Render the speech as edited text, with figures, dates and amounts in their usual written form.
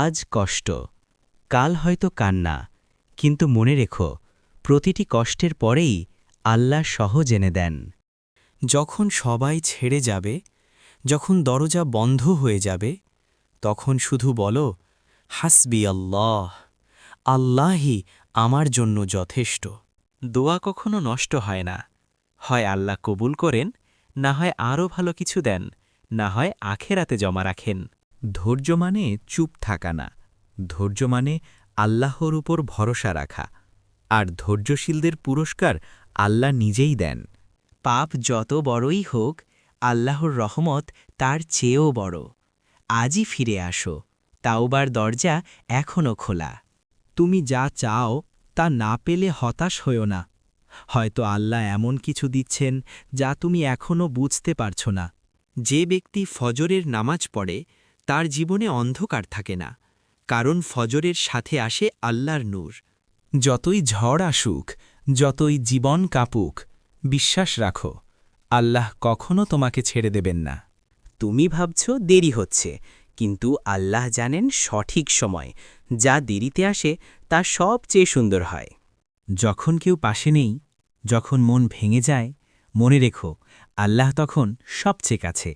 আজ কষ্ট, কাল হয়তো কান্না, কিন্তু মনে রেখো প্রতিটি কষ্টের পরেই আল্লাহ সহজ এনে দেন। যখন সবাই ছেড়ে যাবে, যখন দরজা বন্ধ হয়ে যাবে, তখন শুধু বলো, হাসবি আল্লাহ, আল্লাহই আমার জন্য যথেষ্ট। দোয়া কখনো নষ্ট হয় না, হয় আল্লাহ কবুল করেন, না হয় আরও ভালো কিছু দেন, না হয় আখেরাতে জমা রাখেন। ধৈর্য মানে চুপ থাকা না, ধৈর্য মানে আল্লাহর উপর ভরসা রাখা, আর ধৈর্যশীলদের পুরস্কার আল্লাহ নিজেই দেন। পাপ যত বড়ই হোক, আল্লাহর রহমত তার চেয়েও বড়। আজই ফিরে আসো, তাওবার দরজা এখনও খোলা। তুমি যা চাও তা না পেলে হতাশ হয়ো না। হয়তো আল্লাহ এমন কিছু দিচ্ছেন যা তুমি এখনও বুঝতে পারছ না। যে ব্যক্তি ফজরের নামাজ পড়ে তার জীবনে অন্ধকার থাকে না, কারণ ফজরের সাথে আসে আল্লাহর নূর। যতই ঝড় আসুক, যতই জীবন কাঁপুক, বিশ্বাস রাখো, আল্লাহ কখনো তোমাকে ছেড়ে দেবেন না। তুমি ভাবছ দেরি হচ্ছে, কিন্তু আল্লাহ জানেন সঠিক সময়। যা দেরিতে আসে তা সবচেয়ে সুন্দর হয়। যখন কেউ পাশে নেই, যখন মন ভেঙে যায়, মনে রেখো আল্লাহ তখন সবচেয়ে কাছে।